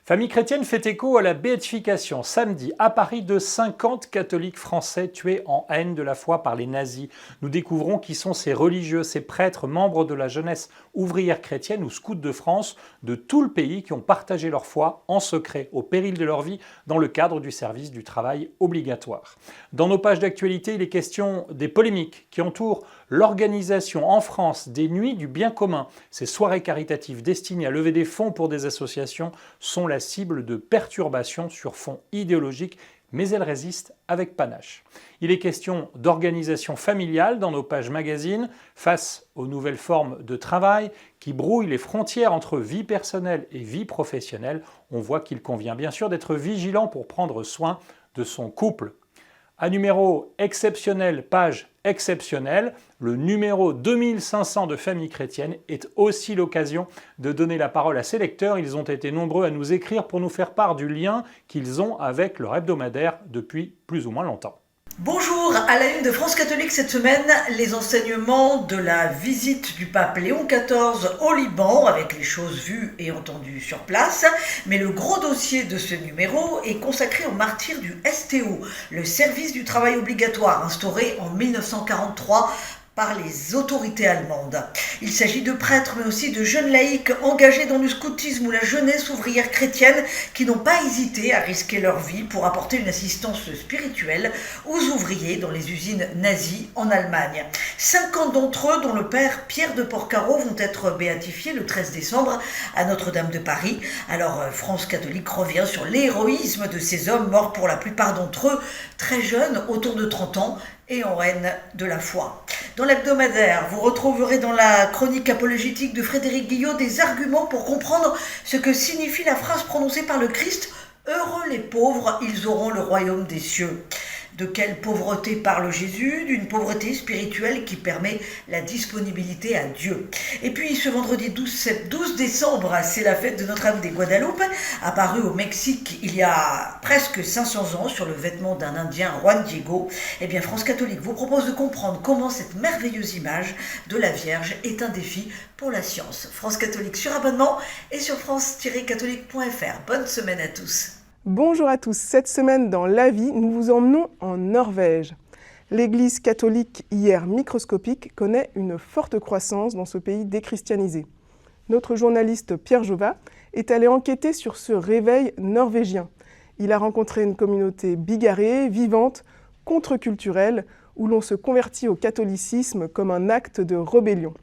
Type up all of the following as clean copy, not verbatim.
Famille chrétienne fait écho à la béatification samedi à Paris de 50 catholiques français tués en haine de la foi par les nazis. Nous découvrons qui sont ces religieux, ces prêtres, membres de la jeunesse ouvrière chrétienne ou scouts de France, de tout le pays qui ont partagé leur foi en secret, au péril de leur vie, dans le cadre du service du travail obligatoire. Dans nos pages d'actualité, il est question des polémiques qui entourent l'organisation en France des Nuits du bien commun. Ces soirées caritatives destinées à lever des fonds pour des associations sont la cible de perturbations sur fond idéologique, mais elles résistent avec panache. Il est question d'organisation familiale dans nos pages magazines face aux nouvelles formes de travail qui brouillent les frontières entre vie personnelle et vie professionnelle. On voit qu'il convient bien sûr d'être vigilant pour prendre soin de son couple. À numéro exceptionnel, page exceptionnelle, le numéro 2500 de Famille chrétienne est aussi l'occasion de donner la parole à ses lecteurs. Ils ont été nombreux à nous écrire pour nous faire part du lien qu'ils ont avec leur hebdomadaire depuis plus ou moins longtemps. Bonjour, à la une de France Catholique cette semaine, les enseignements de la visite du pape Léon XIV au Liban, avec les choses vues et entendues sur place. Mais le gros dossier de ce numéro est consacré aux martyrs du STO, le service du travail obligatoire instauré en 1943 par les autorités allemandes. Il s'agit de prêtres, mais aussi de jeunes laïcs engagés dans le scoutisme ou la jeunesse ouvrière chrétienne qui n'ont pas hésité à risquer leur vie pour apporter une assistance spirituelle aux ouvriers dans les usines nazies en Allemagne. 50 d'entre eux, dont le père Pierre de Porcaro, vont être béatifiés le 13 décembre à Notre-Dame de Paris. Alors France Catholique revient sur l'héroïsme de ces hommes morts pour la plupart d'entre eux très jeunes, autour de 30 ans, et en haine de la foi. Dans l'hebdomadaire, vous retrouverez dans la chronique apologétique de Frédéric Guillot des arguments pour comprendre ce que signifie la phrase prononcée par le Christ « Heureux les pauvres, ils auront le royaume des cieux ». De quelle pauvreté parle Jésus? D'une pauvreté spirituelle qui permet la disponibilité à Dieu. Et puis ce vendredi 12 décembre, c'est la fête de Notre-Dame des Guadalupe, apparue au Mexique il y a presque 500 ans sur le vêtement d'un Indien, Juan Diego. Eh bien France Catholique vous propose de comprendre comment cette merveilleuse image de la Vierge est un défi pour la science. France Catholique sur abonnement et sur france-catholique.fr. Bonne semaine à tous. Bonjour à tous, cette semaine dans La Vie, nous vous emmenons en Norvège. L'Église catholique, hier microscopique, connaît une forte croissance dans ce pays déchristianisé. Notre journaliste Pierre Jova est allé enquêter sur ce réveil norvégien. Il a rencontré une communauté bigarrée, vivante, contre-culturelle, où l'on se convertit au catholicisme comme un acte de rébellion.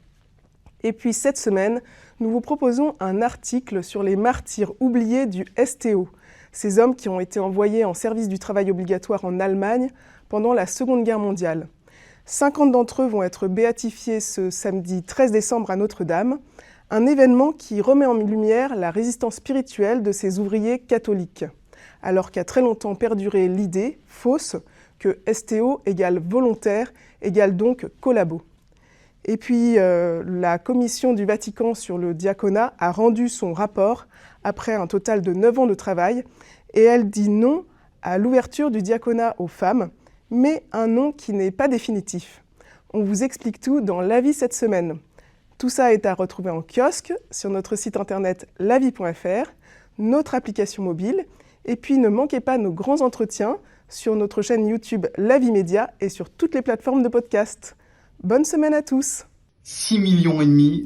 Et puis cette semaine, nous vous proposons un article sur les martyrs oubliés du STO, ces hommes qui ont été envoyés en service du travail obligatoire en Allemagne pendant la Seconde Guerre mondiale. 50 d'entre eux vont être béatifiés ce samedi 13 décembre à Notre-Dame, un événement qui remet en lumière la résistance spirituelle de ces ouvriers catholiques, alors qu'a très longtemps perduré l'idée, fausse, que STO égale volontaire, égale donc collabo. Et puis, la commission du Vatican sur le diaconat a rendu son rapport après un total de 9 ans de travail, et elle dit non à l'ouverture du diaconat aux femmes, mais un non qui n'est pas définitif. On vous explique tout dans La Vie cette semaine. Tout ça est à retrouver en kiosque, sur notre site internet lavie.fr, notre application mobile, et puis ne manquez pas nos grands entretiens sur notre chaîne YouTube La Vie Média et sur toutes les plateformes de podcast. Bonne semaine à tous! 6,5 millions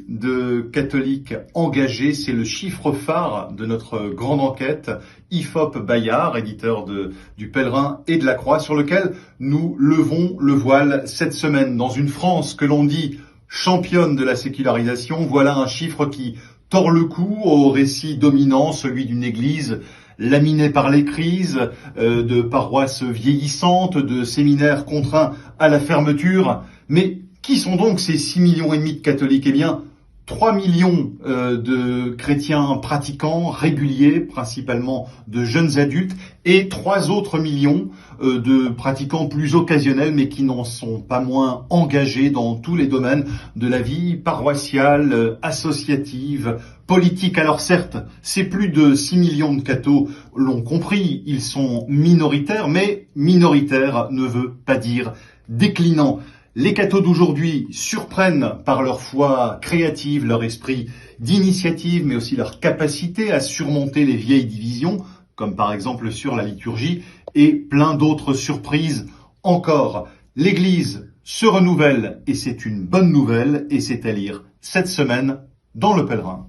de catholiques engagés, c'est le chiffre phare de notre grande enquête IFOP Bayard, éditeur du Pèlerin et de la Croix, sur lequel nous levons le voile cette semaine. Dans une France que l'on dit championne de la sécularisation, voilà un chiffre qui tord le cou au récit dominant, celui d'une église laminée par les crises, de paroisses vieillissantes, de séminaires contraints à la fermeture. Mais qui sont donc ces 6,5 millions de catholiques? Eh bien, 3 millions de chrétiens pratiquants réguliers, principalement de jeunes adultes, et 3 autres millions de pratiquants plus occasionnels, mais qui n'en sont pas moins engagés dans tous les domaines de la vie paroissiale, associative, politique. Alors certes, ces plus de 6 millions de cathos l'ont compris, ils sont minoritaires, mais minoritaire ne veut pas dire déclinant. Les cathos d'aujourd'hui surprennent par leur foi créative, leur esprit d'initiative, mais aussi leur capacité à surmonter les vieilles divisions, comme par exemple sur la liturgie, et plein d'autres surprises encore. L'Église se renouvelle et c'est une bonne nouvelle et c'est à lire cette semaine dans Le Pèlerin.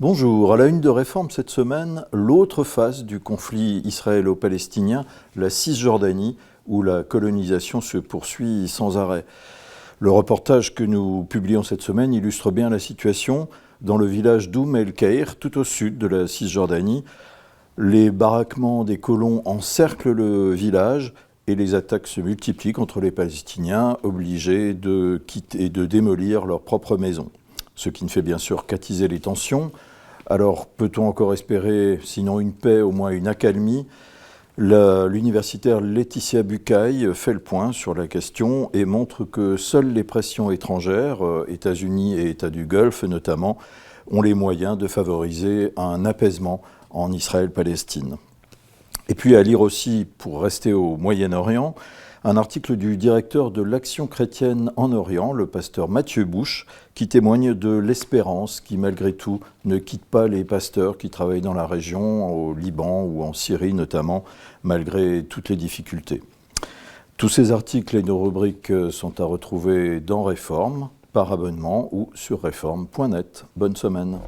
Bonjour, à la une de Réforme cette semaine, l'autre face du conflit israélo-palestinien, la Cisjordanie, où la colonisation se poursuit sans arrêt. Le reportage que nous publions cette semaine illustre bien la situation dans le village d'Oum el-Kaïr, tout au sud de la Cisjordanie. Les baraquements des colons encerclent le village et les attaques se multiplient contre les Palestiniens, obligés de quitter et de démolir leurs propres maisons. Ce qui ne fait bien sûr qu'attiser les tensions. Alors peut-on encore espérer, sinon une paix, au moins une accalmie ? L'universitaire Laetitia Bucaille fait le point sur la question et montre que seules les pressions étrangères, États-Unis et États du Golfe notamment, ont les moyens de favoriser un apaisement en Israël-Palestine. Et puis à lire aussi, pour rester au Moyen-Orient, un article du directeur de l'Action chrétienne en Orient, le pasteur Mathieu Bouche, qui témoigne de l'espérance qui, malgré tout, ne quitte pas les pasteurs qui travaillent dans la région, au Liban ou en Syrie notamment, malgré toutes les difficultés. Tous ces articles et nos rubriques sont à retrouver dans Réforme, par abonnement ou sur réforme.net. Bonne semaine.